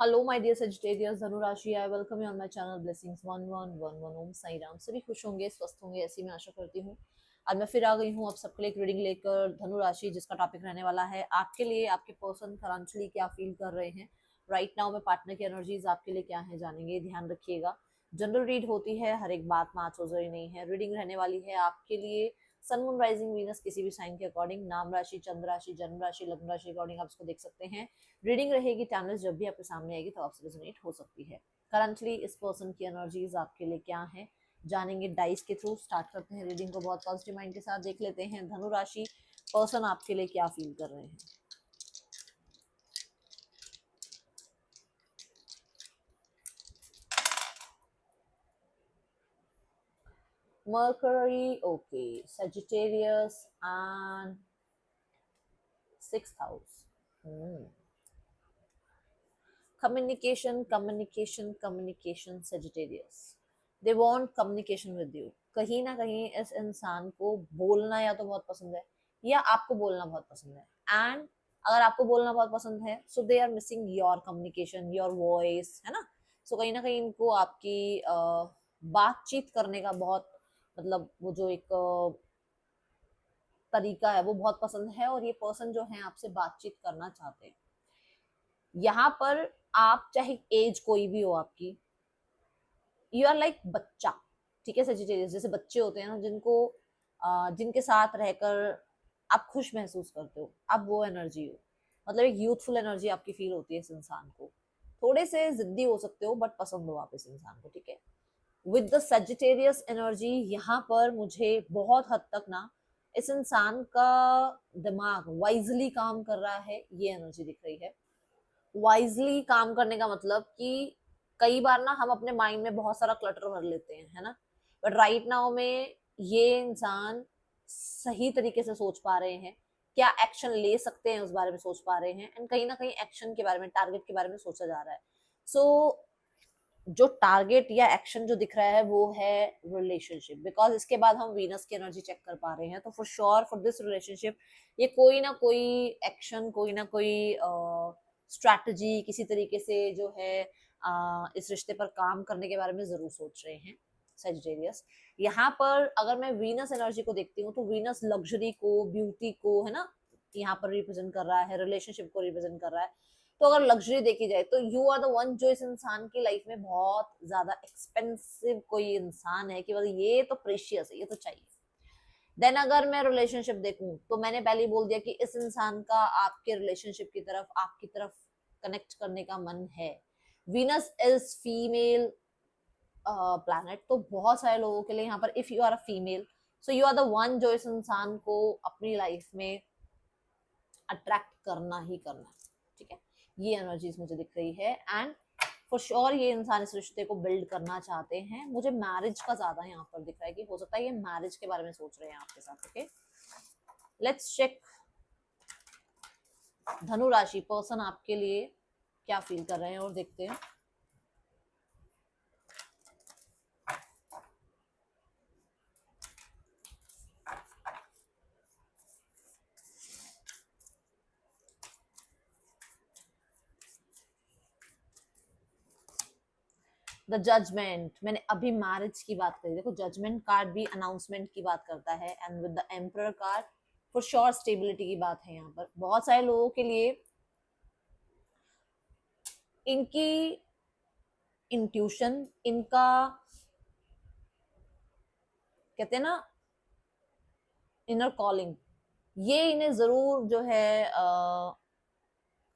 Hello my dear Sagittarius धनु राशि, I welcome you on my channel blessings 1111 ओम साई राम। सभी खुश होंगे, स्वस्थ होंगे, ऐसी मैं आशा करती हूँ। आज मैं फिर आ गई हूँ आप सबके लिए एक रीडिंग लेकर। धनु राशि जिसका टॉपिक रहने वाला है आपके लिए, आपके पर्सन फाइनेंशियली क्या फील कर रहे हैं राइट नाउ में, पार्टनर की एनर्जीज आपके लिए क्या है जानेंगे, ध्यान रखिएगा। जनरल रीड होती है, हर एक बात मैच हो जरूरी नहीं है। रीडिंग रहने वाली है आपके लिए सन मून राइजिंग वीनस किसी भी साइन के अकॉर्डिंग, नाम राशि, चंद्र राशि, जन्म राशि, लग्न राशि अकॉर्डिंग आप इसको देख सकते हैं। रीडिंग रहेगी टाइमलेस, जब भी आपके सामने आएगी तो आपसे रेजोनेट हो सकती है। करंटली इस पर्सन की एनर्जीज आपके लिए क्या है जानेंगे डाइस के थ्रू। स्टार्ट करते हैं रीडिंग को बहुत पॉजिटिव माइंड के साथ। देख लेते हैं धनु राशि पर्सन आपके लिए क्या फील कर रहे हैं। Mercury, okay, Sagittarius and sixth house. Communication, communication, communication, Sagittarius. They want communication with you. कहीं ना कहीं इस इंसान को बोलना या तो बहुत पसंद है या आपको बोलना बहुत पसंद है। एंड अगर आपको बोलना बहुत पसंद है so they are missing your communication, your voice, है ना। सो कहीं ना कहीं इनको आपकी बातचीत करने का बहुत, मतलब वो जो एक तरीका है वो बहुत पसंद है, और ये पर्सन जो है आपसे बातचीत करना चाहते हैं। यहाँ पर आप चाहे एज कोई भी हो आपकी, यू आर लाइक बच्चा, ठीक है सजिटेरियस। जैसे बच्चे होते हैं ना जिनको जिनके साथ रहकर आप खुश महसूस करते हो, आप वो एनर्जी हो। मतलब एक यूथफुल एनर्जी आपकी फील होती है इस इंसान को। थोड़े से जिद्दी हो सकते हो बट पसंद हो आप इस इंसान को, ठीक है। विद द सजिटेरियस एनर्जी यहाँ पर मुझे बहुत हद तक ना इस इंसान का दिमाग वाइजली काम कर रहा है, ये एनर्जी दिख रही है। वाइजली काम करने का मतलब कि कई बार ना हम अपने माइंड में बहुत सारा क्लटर भर लेते हैं, है ना। बट राइट नाउ में ये इंसान सही तरीके से सोच पा रहे हैं, क्या एक्शन ले सकते हैं उस बारे में सोच पा रहे हैं। एंड कहीं ना कहीं एक्शन के बारे में, टारगेट के बारे में सोचा जा रहा है। सो जो टारगेट या एक्शन जो दिख रहा है वो है रिलेशनशिप, बिकॉज इसके बाद हम वीनस की एनर्जी चेक कर पा रहे हैं। तो for sure for this relationship ये कोई ना कोई एक्शन, कोई ना कोई स्ट्रैटेजी किसी तरीके से जो है इस रिश्ते पर काम करने के बारे में जरूर सोच रहे हैं सेजिटेरियस। यहाँ पर अगर मैं वीनस एनर्जी को देखती हूँ तो वीनस लग्जरी को, ब्यूटी को, है ना, यहाँ पर रिप्रेजेंट कर रहा है, रिलेशनशिप को रिप्रेजेंट कर रहा है। तो अगर लग्जरी देखी जाए तो यू आर द वन जो इस इंसान की लाइफ में बहुत ज्यादा एक्सपेंसिव कोई इंसान है कि मतलब ये तो प्रेशियस है, ये तो चाहिए। देन अगर मैं रिलेशनशिप देखूं तो मैंने पहले ही बोल दिया कि इस इंसान का आपके रिलेशनशिप की तरफ, आपकी तरफ कनेक्ट करने का मन है। वीनस इज फीमेल प्लैनेट, तो बहुत सारे लोगों के लिए यहाँ पर if you are a female so you are the one जो इस इंसान को अपनी लाइफ में अट्रैक्ट करना ही करना है, ठीक है। ये एनर्जीज मुझे दिख रही है। एंड फॉर श्योर ये इंसान इस रिश्ते को बिल्ड करना चाहते हैं। मुझे मैरिज का ज्यादा यहाँ पर दिख रहा है कि हो सकता है ये मैरिज के बारे में सोच रहे हैं आपके साथ, ओके। लेट्स चेक धनु राशि पर्सन आपके लिए क्या फील कर रहे हैं और देखते हैं। द जजमेंट, मैंने अभी मैरिज की बात करी। देखो जजमेंट कार्ड भी अनाउंसमेंट की बात करता है, and with the emperor card for sure stability की बात है। यहाँ पर बहुत सारे लोगों के लिए इनकी इंट्यूशन, इनका कहते हैं ना इनर कॉलिंग, ये इन्हें जरूर जो है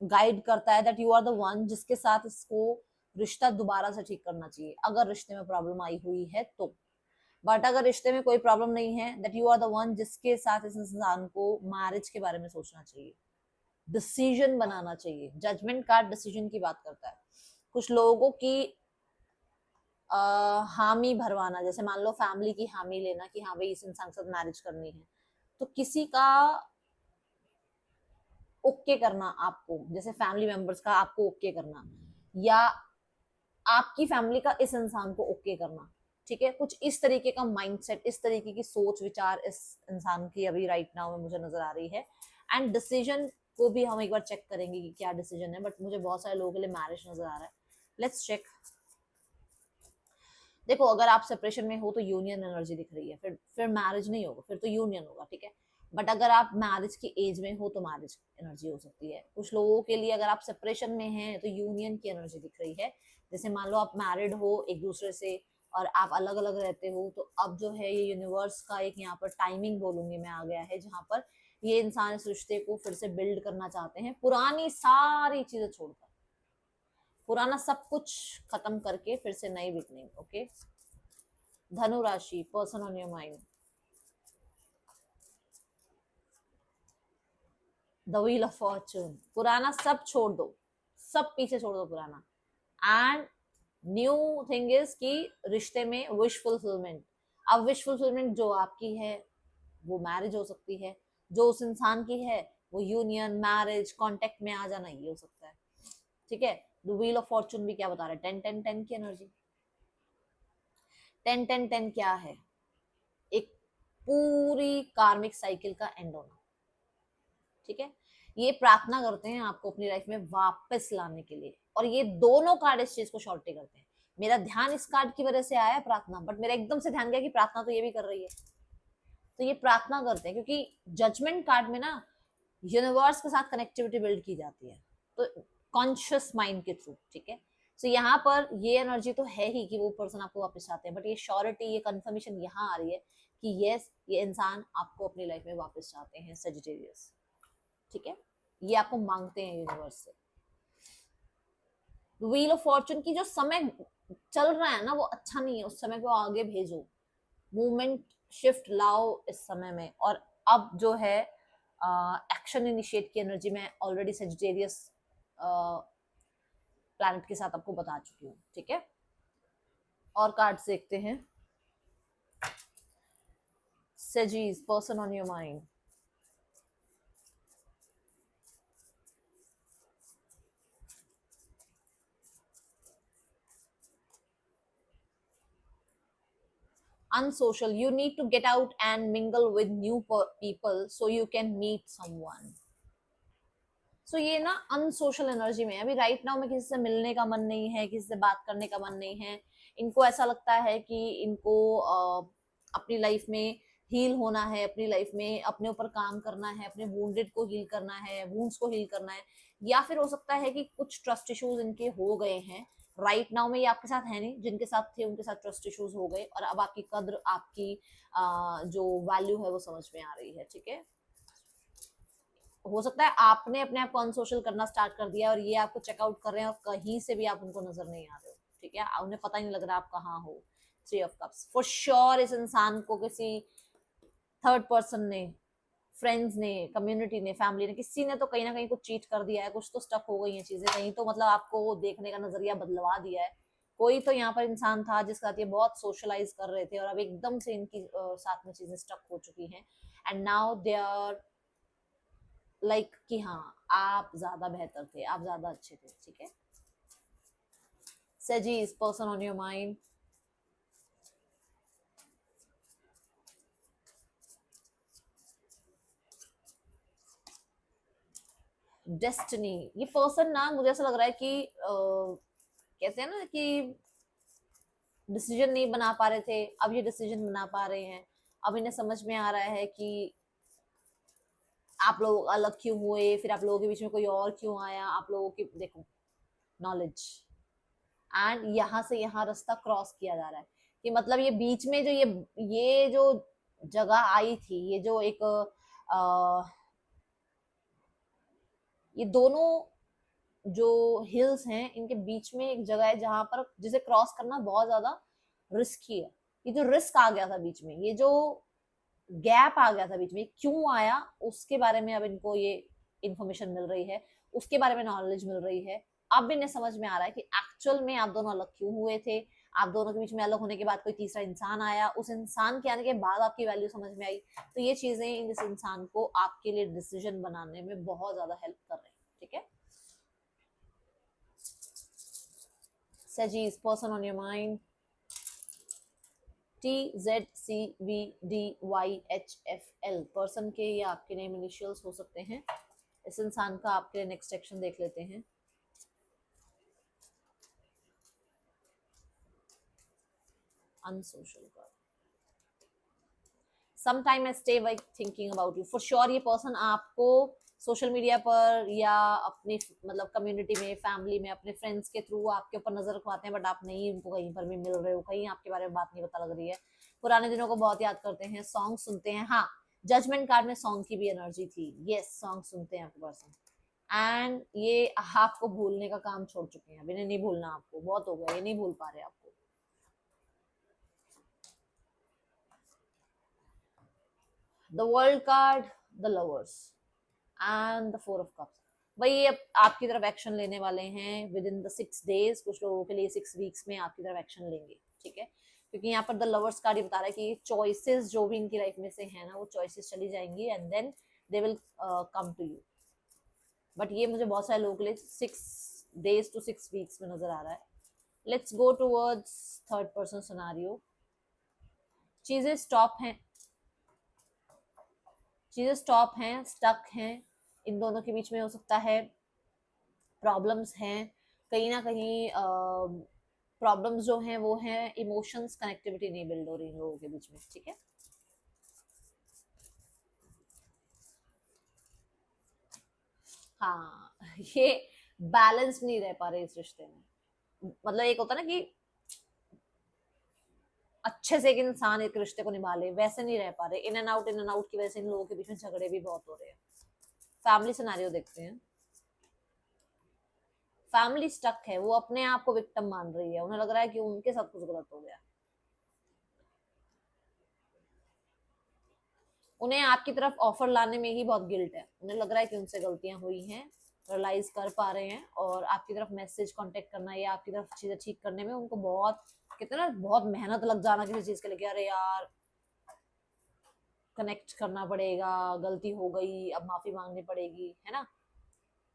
गाइड करता है that you are the one जिसके साथ इसको रिश्ता दोबारा से ठीक करना चाहिए अगर रिश्ते में प्रॉब्लम आई हुई है तो। बट अगर रिश्ते में कोई प्रॉब्लम नहीं है, that you are the one जिसके साथ इस इंसान को मैरिज के बारे में सोचना चाहिए, डिसीजन बनाना चाहिए। जजमेंट कार्ड डिसीजन की बात करता है। कुछ लोगों की हामी भरवाना, जैसे मान लो फैमिली की हामी लेना कि हाँ भाई इस इंसान के साथ मैरिज करनी है, तो किसी का ओके करना आपको, जैसे फैमिली मेंबर्स का आपको ओके करना, या आपकी फैमिली का इस इंसान को ओके करना, ठीक है। कुछ इस तरीके का माइंडसेट, इस तरीके की सोच विचार इस इंसान की अभी राइट नाउ में मुझे नजर आ रही है। एंड डिसीजन को भी हम एक बार चेक करेंगे कि क्या डिसीजन है, बट मुझे बहुत सारे लोगों के लिए मैरिज नजर आ रहा है। Let's check. देखो, अगर आप सेपरेशन में हो तो यूनियन एनर्जी दिख रही है, फिर मैरिज नहीं होगा, फिर तो यूनियन होगा, ठीक है। बट अगर आप मैरिज की एज में हो तो मैरिज एनर्जी हो सकती है। कुछ लोगों के लिए अगर आप सेपरेशन में हैं तो यूनियन की एनर्जी दिख रही है। जैसे मान लो आप मैरिड हो एक दूसरे से और आप अलग अलग रहते हो, तो अब जो है ये यूनिवर्स का एक यहाँ पर टाइमिंग बोलूंगी मैं आ गया है, जहाँ पर ये इंसान इस रिश्ते को फिर से बिल्ड करना चाहते हैं, पुरानी सारी चीजें छोड़कर, पुराना सब कुछ खत्म करके फिर से नई बिगनिंग। ओके, धनु राशि, person on your mind, the wheel of Fortune. पुराना सब छोड़ दो, सब पीछे छोड़ दो पुराना, एंड न्यू थिंग इज कि रिश्ते में विश फुलफिलमेंट। अब विश फुलफिलमेंट जो आपकी है वो मैरिज हो सकती है, जो उस इंसान की है वो यूनियन, मैरिज, कॉन्टेक्ट में आ जाना, ये हो सकता है, ठीक है। द व्हील ऑफ फॉर्चून भी क्या बता रहा है? 10-10-10 की एनर्जी। 10-10-10 क्या है? एक पूरी कार्मिक साइकिल का एंड होना, ठीक है। ये प्रार्थना करते हैं आपको अपनी लाइफ में वापस लाने के लिए, और ये दोनों कार्ड इस चीज को शॉर्टी करते हैं। मेरा ध्यान इस कार्ड की वजह से आया प्रार्थना, बट मेरा एकदम से ध्यान गया कि प्रार्थना तो ये भी कर रही है, तो ये प्रार्थना करते हैं क्योंकि जजमेंट कार्ड में ना यूनिवर्स के साथ कनेक्टिविटी बिल्ड की जाती है, तो कॉन्शियस माइंड के थ्रू, ठीक है। सो यहाँ पर ये एनर्जी तो है ही कि वो पर्सन आपको वापस चाहते हैं, बट ये श्योरिटी, ये कंफर्मेशन यहाँ आ रही है कि यस, ये इंसान आपको अपनी लाइफ में वापस चाहते हैं, सजिटेरियस, ठीक है। ये आपको मांगते हैं यूनिवर्स से। व्हील ऑफ फॉर्चून की जो समय चल रहा है ना वो अच्छा नहीं है, उस समय को आगे भेजो, मूवमेंट शिफ्ट लाओ इस समय में। और अब जो है एक्शन इनिशिएट की एनर्जी में ऑलरेडी सजिटेरियस प्लैनेट के साथ आपको बता चुकी हूँ, ठीक है। और कार्ड्स देखते हैं। Sages, person on your mind, unsocial, you need to get out and mingle with new people so you can meet someone. So ये ना अनसोशल एनर्जी में है अभी राइट नाउ में, किसी से मिलने का मन नहीं है, किसी से बात करने का मन नहीं है, इनको ऐसा लगता है कि इनको अपनी लाइफ में हील होना है, अपनी लाइफ में अपने ऊपर काम करना है, अपने वुंडेड को हील करना है, वुंड्स को हील करना है, या फिर हो सकता है कि कुछ ट्रस्ट इश्यूज इनके हो गए हैं राइट नाउ में, ये आपके साथ है नहीं, जिनके साथ थे उनके साथ ट्रस्ट इश्यूज हो गए और अब आपकी कद्र, आपकी जो वैल्यू है वो समझ में आ रही है, ठीक है। हो सकता है आपने अपने आप को अनसोशल करना स्टार्ट कर दिया और ये आपको चेकआउट कर रहे हैं और कहीं से भी आप उनको नजर नहीं आ रहे हो, ठीक है। उन्हें पता ही नहीं लग रहा आप कहाँ हो। 3 ऑफ कप्स, फॉर श्योर इस इंसान को किसी थर्ड पर्सन ने, फ्रेंड्स ने, कम्युनिटी ने, फैमिली ने, किसी ने तो कहीं ना कहीं कुछ चीट कर दिया है, कुछ तो स्टक हो गई है चीजें, कहीं तो मतलब आपको देखने का नजरिया बदलवा दिया है। कोई तो यहाँ पर इंसान था जिसके साथ ये बहुत सोशलाइज कर रहे थे और अब एकदम से इनकी साथ में चीजें स्टक हो चुकी हैं, and now they are like कि हाँ आप ज्यादा बेहतर थे, आप ज्यादा अच्छे थे, ठीक है। Sages, person on your mind, destiny. ये पर्सन ना मुझे ऐसा लग रहा है कि कहते हैं ना कि डिसीजन नहीं बना पा रहे थे, अब ये डिसीजन बना पा रहे हैं। अब इन्हें समझ में आ रहा है कि आप लोग अलग क्यों हुए, फिर आप लोगों के बीच में कोई और क्यों आया, आप लोगों की देखो नॉलेज, एंड यहाँ से यहाँ रास्ता क्रॉस किया जा रहा है कि मतलब ये बीच में जो ये जो जगह आई थी, ये जो एक ये दोनों जो हिल्स हैं इनके बीच में एक जगह है जहां पर जिसे क्रॉस करना बहुत ज्यादा रिस्की है। ये जो रिस्क आ गया था बीच में, ये जो गैप आ गया था बीच में, क्यों आया उसके बारे में अब इनको ये इंफॉर्मेशन मिल रही है, उसके बारे में नॉलेज मिल रही है। अब इन्हें समझ में आ रहा है कि एक्चुअल में आप दोनों अलग क्यों हुए थे, आप दोनों के बीच में अलग होने के बाद कोई तीसरा इंसान आया, उस इंसान के आने के बाद आपकी वैल्यू समझ में आई। तो ये चीजें इस इंसान को आपके लिए डिसीजन बनाने में बहुत ज्यादा हेल्प कर रहे हैं, ठीक है। Saji's, person on your mind, TZCVDYHFL, person के या आपके नेम इनिशियल्स हो सकते हैं। इस इंसान का आपके लिए नेक्स्ट एक्शन देख लेते हैं। अनसोशल का sometime I stay like thinking about you for sure। ये पर्सन आपको सोशल मीडिया पर या अपनी मतलब कम्युनिटी में, फैमिली में, अपने फ्रेंड्स के थ्रू आपके ऊपर नजर रखवाते हैं, बट आप नहीं उनको कहीं पर भी मिल रहे हो, कहीं आपके बारे में बात नहीं पता लग रही है। पुराने दिनों को बहुत याद करते हैं, सॉन्ग सुनते हैं। हाँ, जजमेंट कार्ड में सॉन्ग की भी एनर्जी थी। यस, सॉन्ग सुनते हैं आपके पर्सन, एंड ये आपको भूलने का काम छोड़ चुके हैं। अभी नहीं भूलना आपको, बहुत हो गया, ये नहीं भूल पा रहे आपको। The world card, the lovers and the four of cups. भाई अब आपकी तरफ एक्शन लेने वाले हैं विद इन द 6 days। कुछ लोगों के लिए 6 weeks में आपकी तरफ एक्शन लेंगे, ठीक है, क्योंकि यहाँ पर द लवर्स कार्ड ये बता रहा है कि चॉइसेस जो भी इनकी लाइफ में से है ना, वो चॉइसेस चली जाएंगी and then they will come to you. But ये मुझे बहुत सारे लोगों के लिए 6 days to 6 weeks में नजर आ रहा है। Let's go towards third person scenario. चीजें स्टॉप हैं, चीजें स्टॉप हैं, स्टक हैं, इन दोनों के बीच में हो सकता है प्रॉब्लम्स हैं, कहीं ना कहीं प्रॉब्लम्स जो हैं वो हैं इमोशंस, कनेक्टिविटी नहीं बिल्ड हो रही इन लोगों के बीच में, ठीक है। हाँ, ये बैलेंस नहीं रह पा रहे इस रिश्ते में। मतलब एक होता ना कि अच्छे से एक इंसान एक रिश्ते को निभा ले, वैसे नहीं रह पा रहे। इन एंड आउट की वजह से इन लोगों के बीच में झगड़े भी बहुत हो रहे हैं। फैमिली सिनेरियो देखते हैं। फैमिली स्टक है, वो अपने आप को विक्टिम मान रही है, उन्हें लग रहा है कि उनके साथ कुछ गलत हो गया। उन्हें आपकी तरफ ऑफर लाने में ही बहुत गिल्ट है, उन्हें लग रहा है कि उनसे गलतियां हुई हैं, रियलाइज कर पा रहे हैं, और आपकी तरफ मैसेज कांटेक्ट करना या आपकी तरफ चीजें ठीक करने में उनको बहुत कितना बहुत मेहनत लग जाना किसी चीज के लिए। अरे यार कनेक्ट करना पड़ेगा, गलती हो गई, अब माफी मांगनी पड़ेगी, है ना।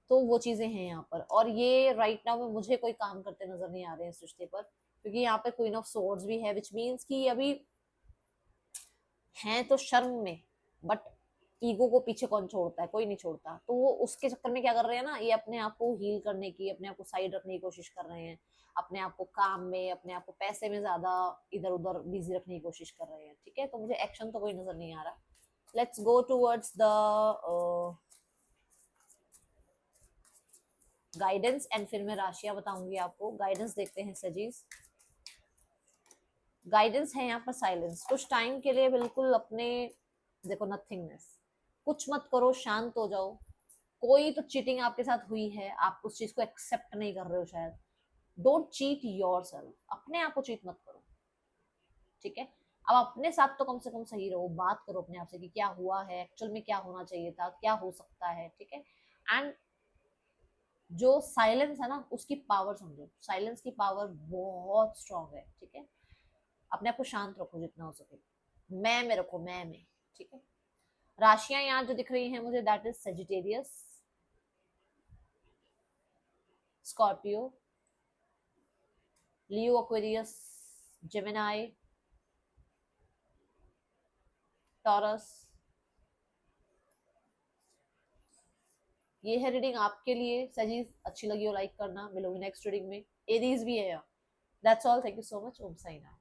तो वो चीजें हैं यहाँ पर, और ये राइट नाउ में मुझे कोई काम करते नजर नहीं आ रहे हैं इस रिश्ते पर, क्योंकि यहाँ पे क्वीन ऑफ सोर्ड्स भी है, विच मीन्स कि अभी हैं तो शर्म में, बट ईगो को पीछे कौन छोड़ता है, कोई नहीं छोड़ता। तो वो उसके चक्कर में क्या कर रहे हैं ना, ये अपने आप को हील करने की, अपने आप को साइड रखने की कोशिश कर रहे हैं, अपने आप को काम में, अपने आप को पैसे में ज्यादा इधर उधर बिजी रखने की कोशिश कर रहे हैं, ठीक है। तो मुझे एक्शन तो कोई नजर नहीं आ रहा। Let's go towards the guidance, and फिर मैं राशियां बताऊंगी आपको। गाइडेंस देखते हैं सजीज। गाइडेंस है यहाँ पर साइलेंस। कुछ टाइम के लिए बिल्कुल अपने, देखो, नथिंगनेस, कुछ मत करो, शांत हो जाओ। कोई तो चीटिंग आपके साथ हुई है, आप उस चीज को एक्सेप्ट नहीं कर रहे हो शायद। डोंट चीट योर सेल्फ, अपने आप को चीट मत करो, ठीक है। अब अपने साथ तो कम से कम सही रहो, बात करो अपने आप से कि क्या हुआ है एक्चुअल में, क्या होना चाहिए था, क्या हो सकता है, ठीक है। एंड जो साइलेंस है ना, उसकी पावर समझो, साइलेंस की पावर बहुत स्ट्रांग है, ठीक है। अपने आप को शांत रखो जितना हो सके, मैं में रखो, मैं में, ठीक है। राशियां यहाँ जो दिख रही हैं मुझे, that is Sagittarius, Scorpio, Leo, Aquarius, Gemini, taurus. ये है रीडिंग आपके लिए सजीज। अच्छी लगी हो लाइक करना, मिलोगी नेक्स्ट रीडिंग में। एरीज भी है। That's all, thank you so much. Om Sai Ram.